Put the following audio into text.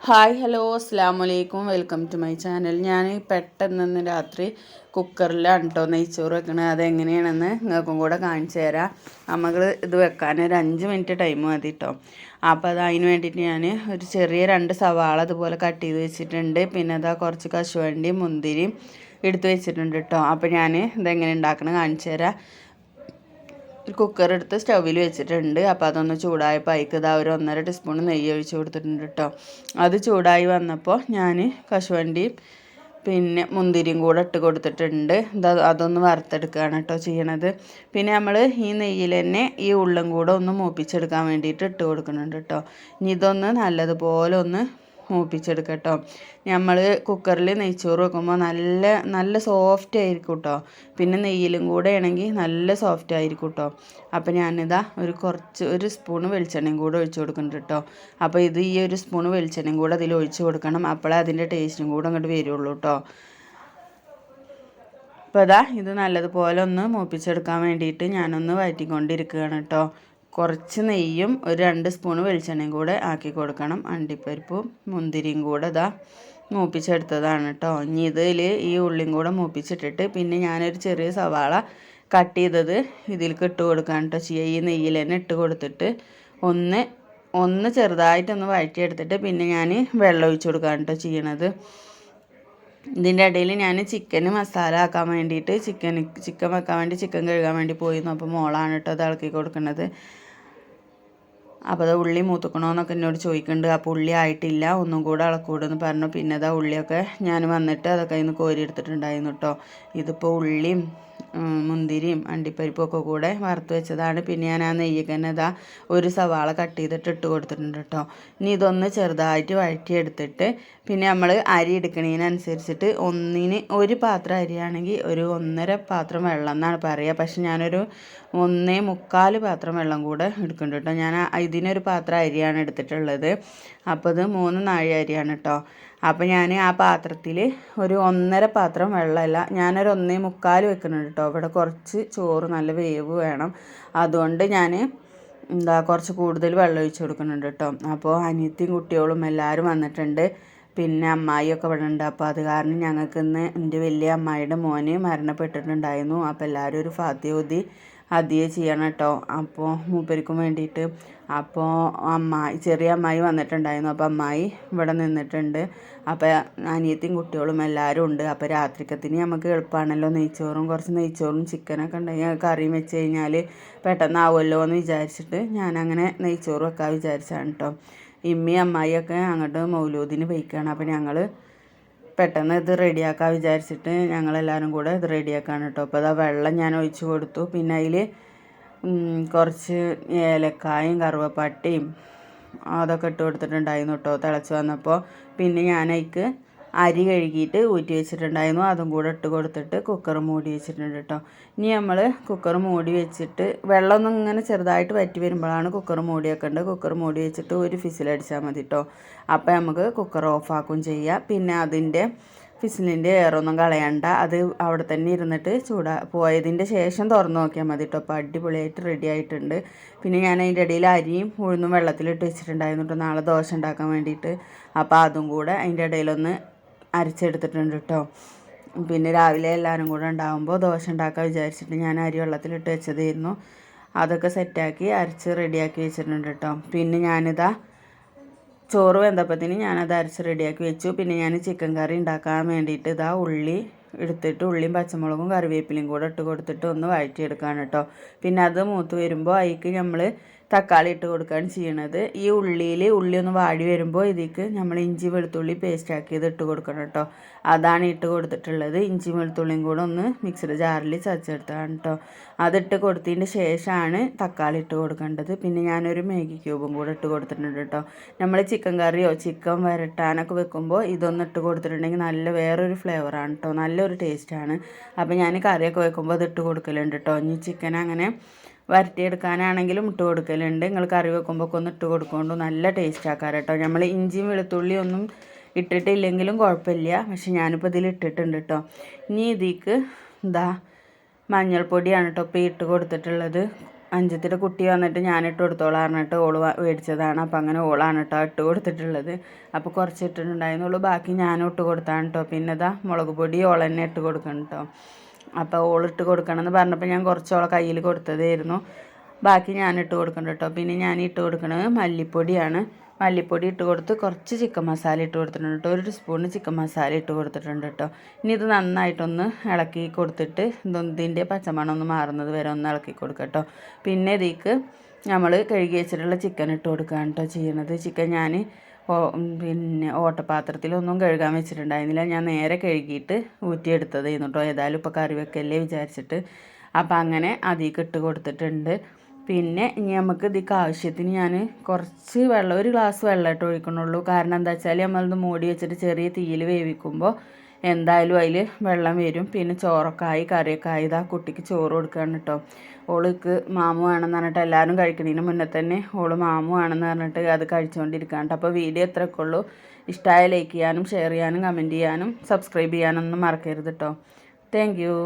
Hi hello അസ്സാമലൈക്കും welcome to my channel. ഞാൻ പെട്ടെന്ന് രാത്രി കുക്കറിലാണ് കേട്ടോ നെയ്ച്ചോറ് വെക്കണത്. അതെങ്ങനെയാണെന്ന് നിങ്ങൾക്കും കൂടെ കാണിച്ചു തരാം. നമ്മൾ ഇത് വെക്കാൻ ഒരു 5 മിനിറ്റ് ടൈം മതി കേട്ടോ. അപ്പോൾ അതിന് വേണ്ടിയിട്ട് ഞാൻ ഒരു ചെറിയ 2 സവാള അതുപോലെ കട്ട് ചെയ്ത് വെച്ചിട്ടുണ്ട്. പിന്നെ അതാ കുറച്ച് കശുവണ്ടിയും മുന്തിരിയും എടുത്ത് വെച്ചിട്ടുണ്ട് കേട്ടോ. അപ്പോൾ ഞാൻ ഇതെങ്ങനെ ഉണ്ടാക്കണം കാണിച്ചു തരാം. ഒരു കുക്കർ എടുത്ത് സ്റ്റൗവിൽ വെച്ചിട്ടുണ്ട്. അപ്പോൾ അതൊന്ന് ചൂടായപ്പോൾ അതിക്ക് ഇതാ ഒരു 1.5 ടീസ്പൂൺ നെയ്യ് ഒഴിച്ച് കൊടുത്തിട്ടുണ്ട് കേട്ടോ. അത് ചൂടായി വന്നപ്പോൾ ഞാൻ കശുവണ്ടിയും പിന്നെ മുന്തിരിയും കൂടെ ഇട്ട് കൊടുത്തിട്ടുണ്ട്. അതൊന്ന് വറുത്തെടുക്കുകയാണ് കേട്ടോ ചെയ്യണത്. പിന്നെ നമ്മൾ ഈ നെയ്യിൽ തന്നെ ഈ ഉള്ളും കൂടെ ഒന്ന് മൂപ്പിച്ചെടുക്കാൻ വേണ്ടിയിട്ട് ഇട്ട് കൊടുക്കുന്നുണ്ട് കേട്ടോ. ഇനി ഇതൊന്ന് നല്ലതുപോലെ ഒന്ന് മൂപ്പിച്ചെടുക്കട്ടോ. നമ്മൾ കുക്കറിൽ നെയ്ച്ചോറ് വെക്കുമ്പോൾ നല്ല സോഫ്റ്റ് ആയിരിക്കും കേട്ടോ. പിന്നെ നെയ്യിലും കൂടെ ആണെങ്കിൽ നല്ല സോഫ്റ്റ് ആയിരിക്കും കേട്ടോ. അപ്പോൾ ഞാനിതാ ഒരു സ്പൂൺ വെളിച്ചെണ്ണയും കൂടെ ഒഴിച്ച് കൊടുക്കുന്നുണ്ട് കേട്ടോ. അപ്പോൾ ഈ ഒരു സ്പൂൺ വെളിച്ചെണ്ണയും കൂടെ അതിൽ ഒഴിച്ച് കൊടുക്കണം. അപ്പോഴേ അതിൻ്റെ ടേസ്റ്റും കൂടെ അങ്ങോട്ട് വരുള്ളൂ കേട്ടോ. അപ്പോൾ ഇത് നല്ലതുപോലെ ഒന്ന് മൂപ്പിച്ചെടുക്കാൻ വേണ്ടിയിട്ട് ഞാനൊന്ന് വഴറ്റിക്കൊണ്ടിരിക്കുകയാണ് കേട്ടോ. കുറച്ച് നെയ്യും ഒരു 2 സ്പൂൺ വെളിച്ചെണ്ണയും കൂടെ ആക്കി കൊടുക്കണം. അണ്ടിപ്പരിപ്പും മുന്തിരിയും കൂടെ മൂപ്പിച്ചെടുത്തതാണ് കേട്ടോ. ഇനി ഇതിൽ ഈ ഉള്ളിയും കൂടെ മൂപ്പിച്ചിട്ടിട്ട് പിന്നെ ഞാനൊരു ചെറിയ സവാള കട്ട് ചെയ്തത് ഇതിലേക്ക് ഇട്ട് കൊടുക്കാൻ കേട്ടോ ചെയ്യുക. ഈ നെയ്യിൽ തന്നെ ഇട്ട് കൊടുത്തിട്ട് ഒന്ന് ചെറുതായിട്ടൊന്ന് വഴറ്റിയെടുത്തിട്ട് പിന്നെ ഞാൻ വെള്ളം ഒഴിച്ച് കൊടുക്കാൻ കേട്ടോ ചെയ്യണത്. ഇതിൻ്റെ ഇടയിൽ ഞാൻ ചിക്കൻ മസാല ആക്കാൻ വേണ്ടിയിട്ട് ചിക്കൻ വെക്കാൻ വേണ്ടി ചിക്കൻ കഴുകാൻ വേണ്ടി പോയിരുന്നു. അപ്പോൾ മോളാണ് കേട്ടോ അത് ഇളക്കി കൊടുക്കുന്നത്. അപ്പോൾ ഉള്ളി മൂത്തുക്കണമെന്നൊക്കെ എന്നോട് ചോദിക്കുന്നുണ്ട്. അപ്പോൾ ഉള്ളി ആയിട്ടില്ല, ഒന്നും കൂടെ ഇളക്കൂടെന്ന് പറഞ്ഞു. പിന്നെ ഉള്ളിയൊക്കെ ഞാൻ വന്നിട്ട് അതൊക്കെ ഇന്ന് കോരി എടുത്തിട്ടുണ്ടായിരുന്നു കേട്ടോ. ഇതിപ്പോൾ ഉള്ളിയും മുന്തിരിയും അണ്ടിപ്പരിപ്പും ഒക്കെ കൂടെ വറുത്ത് വെച്ചതാണ്. പിന്നെ ഞാൻ ആ നെയ്യിൽ തന്നെ ഒരു സവാള കട്ട് ചെയ്തിട്ട് ഇട്ട് കൊടുത്തിട്ടുണ്ട് കേട്ടോ. ഇനി ഇതൊന്ന് ചെറുതായിട്ട് വഴറ്റിയെടുത്തിട്ട് പിന്നെ നമ്മൾ അരി എടുക്കുന്നതിനനുസരിച്ചിട്ട് ഒരു പാത്രം അരിയാണെങ്കിൽ ഒരു 1.5 പാത്രം വെള്ളം എന്നാണ് പറയുക. പക്ഷെ ഞാനൊരു 1.25 പാത്രം വെള്ളം കൂടെ എടുക്കുന്നുണ്ട് കേട്ടോ. ഞാൻ ഇതിനൊരു പാത്രം അരിയാണ് എടുത്തിട്ടുള്ളത്. അപ്പോൾ ഇത് 3 നാഴി അരിയാണ് കേട്ടോ. അപ്പോൾ ഞാൻ ആ പാത്രത്തിൽ ഒരു 1.5 പാത്രം വെള്ളമല്ല, ഞാനൊരു 1.25 വെക്കുന്നുണ്ട് കേട്ടോ. ഇവിടെ കുറച്ച് ചോറ് നല്ല വേവ് വേണം. അതുകൊണ്ട് ഞാൻ കുറച്ച് കൂടുതൽ വെള്ളം ഒഴിച്ച് കൊടുക്കുന്നുണ്ട് കേട്ടോ. അപ്പോൾ അനിയത്തിയും കുട്ടികളും എല്ലാവരും വന്നിട്ടുണ്ട്. പിന്നെ അമ്മായിയൊക്കെ ഇവിടെ ഉണ്ട്. അപ്പോൾ അത് കാരണം ഞങ്ങൾക്ക് ഇന്ന് എൻ്റെ വലിയ അമ്മായിയുടെ മോന് മരണപ്പെട്ടിട്ടുണ്ടായിരുന്നു. അപ്പോൾ എല്ലാവരും ഒരു ഫാത്തിഹ അതിയെ ചെയ്യണം കേട്ടോ. അപ്പോൾ മൂപ്പരിക്കും വേണ്ടിയിട്ട്. അപ്പോൾ ചെറിയ അമ്മായി വന്നിട്ടുണ്ടായിരുന്നു. അപ്പോൾ അമ്മായി ഇവിടെ നിന്നിട്ടുണ്ട്. അപ്പോൾ അനിയത്തിയും കുട്ടികളും എല്ലാവരും ഉണ്ട്. അപ്പോൾ രാത്രിക്കത്തിന് നമുക്ക് എളുപ്പമാണല്ലോ. കുറച്ച് നെയ്ച്ചോറും ചിക്കനൊക്കെ ഉണ്ടെങ്കിൽ കറിയും വെച്ച് കഴിഞ്ഞാൽ പെട്ടെന്നാവുമല്ലോ എന്ന് വിചാരിച്ചിട്ട് ഞാനങ്ങനെ നെയ്ച്ചോറ് വെക്കാൻ വിചാരിച്ചാണ് കേട്ടോ. ഇമ്മയും അമ്മായിയൊക്കെ അങ്ങോട്ട് മൗലൂദിന് പോയിക്കാണ്. അപ്പോൾ ഞങ്ങൾ പെട്ടെന്ന് ഇത് റെഡിയാക്കാൻ വിചാരിച്ചിട്ട് ഞങ്ങളെല്ലാവരും കൂടെ ഇത് റെഡിയാക്കാണ് കേട്ടോ. അപ്പോൾ വെള്ളം ഞാൻ ഒഴിച്ച് കൊടുത്തു. പിന്നെ അതിൽ കുറച്ച് ഏലക്കായും കറുവപ്പട്ടയും അതൊക്കെ ഇട്ട് കൊടുത്തിട്ടുണ്ടായിരുന്നു കേട്ടോ തിളച്ച് വന്നപ്പോൾ. പിന്നെ ഞാൻ അതിക്ക് അരി കഴുകിയിട്ട് ഊറ്റി വെച്ചിട്ടുണ്ടായിരുന്നു. അതും കൂടെ ഇട്ട് കൊടുത്തിട്ട് കുക്കർ മൂടി വെച്ചിട്ടുണ്ട് കേട്ടോ. ഇനി നമ്മൾ കുക്കർ മൂടി വെച്ചിട്ട് വെള്ളമൊന്നും ഇങ്ങനെ ചെറുതായിട്ട് വറ്റി വരുമ്പോഴാണ് കുക്കർ മൂടി വെക്കേണ്ടത്. കുക്കർ മൂടി വെച്ചിട്ട് ഒരു ഫിസിലടിച്ചാൽ മതി കേട്ടോ. അപ്പോൾ നമുക്ക് കുക്കർ ഓഫാക്കും ചെയ്യാം. പിന്നെ അതിൻ്റെ ഫിസിലിൻ്റെ എയറൊന്നും കളയണ്ട. അത് അവിടെ തന്നെ ഇരുന്നിട്ട് പോയതിൻ്റെ ശേഷം തുറന്ന് നോക്കിയാൽ മതി കേട്ടോ. അപ്പോൾ അടിപൊളിയായിട്ട് റെഡി ആയിട്ടുണ്ട്. പിന്നെ ഞാൻ അതിൻ്റെ ഇടയിൽ അരിയും ഉഴുന്നും വെള്ളത്തിലിട്ട് വെച്ചിട്ടുണ്ടായിരുന്നു കേട്ടോ നാളെ ദോശ ഉണ്ടാക്കാൻ വേണ്ടിയിട്ട്. അപ്പോൾ അതും കൂടെ അതിൻ്റെ ഇടയിലൊന്ന് അരച്ചെടുത്തിട്ടുണ്ട് കേട്ടോ. പിന്നെ രാവിലെ എല്ലാവരും കൂടെ ഉണ്ടാകുമ്പോൾ ദോശ ഉണ്ടാക്കാൻ വിചാരിച്ചിട്ട് ഞാൻ അരി വെള്ളത്തിലിട്ട് വെച്ചതായിരുന്നു. അതൊക്കെ സെറ്റാക്കി അരച്ച് റെഡിയാക്കി വെച്ചിട്ടുണ്ട് കേട്ടോ. പിന്നെ ഞാനിതാ ചോറ് വെന്തപ്പത്തിന് ഞാനത് അരച്ച് റെഡിയാക്കി വെച്ചു. പിന്നെ ഞാൻ ചിക്കൻ കറി ഉണ്ടാക്കാൻ വേണ്ടിയിട്ട് ഉള്ളി എടുത്തിട്ട് ഉള്ളിയും പച്ചമുളകും കറിവേപ്പിലയും കൂടെ ഇട്ട് കൊടുത്തിട്ട് ഒന്ന് വഴറ്റിയെടുക്കുകയാണ് കേട്ടോ. പിന്നെ അത് മൂത്ത് വരുമ്പോൾ അതിലേക്ക് നമ്മൾ തക്കാളി ഇട്ട് കൊടുക്കുകയാണ് ചെയ്യണത്. ഈ ഉള്ളി ഒന്ന് വാടി വരുമ്പോൾ ഇതിലേക്ക് നമ്മൾ ഇഞ്ചി വെളുത്തുള്ളി പേസ്റ്റ് ആക്കിയത് ഇട്ട് കൊടുക്കണം കേട്ടോ. അതാണ് ഇട്ട് കൊടുത്തിട്ടുള്ളത്. ഇഞ്ചി വെളുത്തുള്ളിയും കൂടെ ഒന്ന് മിക്സിയുടെ ജാറിൽ ചതച്ചെടുത്താണ് കേട്ടോ. അതിട്ട് കൊടുത്തതിൻ്റെ ശേഷമാണ് തക്കാളി ഇട്ട് കൊടുക്കേണ്ടത്. പിന്നെ ഞാനൊരു മാഗി ക്യൂബും കൂടെ ഇട്ട് കൊടുത്തിട്ടുണ്ട് കേട്ടോ. നമ്മൾ ചിക്കൻ കറിയോ ചിക്കൻ വരട്ടാനൊക്കെ വെക്കുമ്പോൾ ഇതൊന്ന് ഇട്ട് കൊടുത്തിട്ടുണ്ടെങ്കിൽ വേറൊരു ഫ്ലേവറാണ് കേട്ടോ. നല്ലൊരു ടേസ്റ്റാണ്. അപ്പോൾ ഞാൻ കറിയൊക്കെ വെക്കുമ്പോൾ അത് ഇട്ട് കൊടുക്കലുണ്ട് കേട്ടോ. ഇനി ചിക്കൻ അങ്ങനെ വരട്ടിയെടുക്കാനാണെങ്കിലും ഇട്ട് കൊടുക്കലുണ്ട്. നിങ്ങൾ കറി വെക്കുമ്പോൾ ഒക്കെ ഒന്ന് ഇട്ട് കൊടുക്കുകൊണ്ട് നല്ല ടേസ്റ്റ് ആക്കാറ് കേട്ടോ. നമ്മൾ ഇഞ്ചിയും വെളുത്തുള്ളി ഒന്നും ഇട്ടിട്ടില്ലെങ്കിലും കുഴപ്പമില്ല. പക്ഷെ ഞാനിപ്പോൾ ഇതിൽ ഇട്ടിട്ടുണ്ട് കേട്ടോ. ഇനി ഇതിലേക്ക് മഞ്ഞൾപ്പൊടിയാണ് കേട്ടോ ഇപ്പോൾ ഇട്ട് കൊടുത്തിട്ടുള്ളത്. അഞ്ചത്തിയുടെ കുട്ടി വന്നിട്ട് ഞാനിട്ട് കൊടുത്തോളാം പറഞ്ഞിട്ട് ഓള് മേടിച്ചതാണ്. അപ്പം അങ്ങനെ ഓളാണ് കേട്ടോ ഇട്ട് കൊടുത്തിട്ടുള്ളത്. അപ്പോൾ കുറച്ച് ഇട്ടിട്ടുണ്ടായിരുന്നുള്ളൂ, ബാക്കി ഞാനും ഇട്ട് കൊടുത്താണ് കേട്ടോ. പിന്നെ ഇതാ മുളക് പൊടി ഓൾ തന്നെ ഇട്ട് കൊടുക്കണം കേട്ടോ. അപ്പോൾ ഓളിട്ട് കൊടുക്കണമെന്ന് പറഞ്ഞപ്പോൾ ഞാൻ കുറച്ചോളെ കയ്യിൽ കൊടുത്തതായിരുന്നു, ബാക്കി ഞാനിട്ട് കൊടുക്കണം കേട്ടോ. പിന്നെ ഞാൻ ഇട്ട് കൊടുക്കുന്നത് മല്ലിപ്പൊടിയാണ്. മല്ലിപ്പൊടി ഇട്ട് കൊടുത്ത് കുറച്ച് ചിക്കൻ മസാല ഇട്ട് കൊടുത്തിട്ടുണ്ട് കേട്ടോ. 1 സ്പൂൺ ചിക്കൻ മസാല ഇട്ട് കൊടുത്തിട്ടുണ്ട് കേട്ടോ. ഇനി ഇത് നന്നായിട്ടൊന്ന് ഇളക്കി കൊടുത്തിട്ട് ഇതിൻ്റെ പച്ചമണം ഒന്ന് മാറുന്നത് വരെ ഒന്ന് ഇളക്കി കൊടുക്കുക കേട്ടോ. പിന്നെ ഇതിലേക്ക് നമ്മൾ കഴുകി വെച്ചിട്ടുള്ള ചിക്കൻ ഇട്ട് കൊടുക്കുകയാണ് കേട്ടോ ചെയ്യണത്. ചിക്കൻ ഞാൻ പിന്നെ ഓട്ടപാത്രത്തിലൊന്നും കഴുകാൻ വെച്ചിട്ടുണ്ടായിരുന്നില്ല, ഞാൻ നേരെ കഴുകിയിട്ട് ഊറ്റിയെടുത്തതായിരുന്നു കേട്ടോ. ഏതായാലും ഇപ്പോൾ കറി വെക്കല്ലേ വിചാരിച്ചിട്ട്. അപ്പം അങ്ങനെ അതിലേക്ക് ഇട്ട് കൊടുത്തിട്ടുണ്ട്. പിന്നെ ഇനി നമുക്ക് ഇതിലേക്ക് ആവശ്യത്തിന് ഞാൻ കുറച്ച് വെള്ളം, 1 ഗ്ലാസ് വെള്ളമായിട്ട് ഒഴിക്കണുള്ളൂ. കാരണം എന്താ വെച്ചാൽ നമ്മളിത് മൂടി വെച്ചിട്ട് ചെറിയ തീയിൽ വേവിക്കുമ്പോൾ എന്തായാലും അതിൽ വെള്ളം വരും. പിന്നെ ചോറൊക്കെ ആയി കറിയൊക്കെ ആയി. ഇതാ കുട്ടിക്ക് ചോറ് കൊടുക്കുകയാണ് കേട്ടോ. ഓൾക്ക് മാമു വേണമെന്ന് പറഞ്ഞിട്ട് എല്ലാവരും കഴിക്കുന്നതിന് മുന്നേ തന്നെ ഓള് മാമു വേണമെന്ന് പറഞ്ഞിട്ട് അത് കഴിച്ചുകൊണ്ടിരിക്കുകയാണ് കേട്ടോ. അപ്പോൾ വീഡിയോ എത്രയൊക്കെ ഉള്ളൂ. ഇഷ്ടമായ ലൈക്ക് ചെയ്യാനും ഷെയർ ചെയ്യാനും കമൻറ്റ് ചെയ്യാനും സബ്സ്ക്രൈബ് ചെയ്യാനൊന്നും മറക്കരുത് കേട്ടോ. Thank you.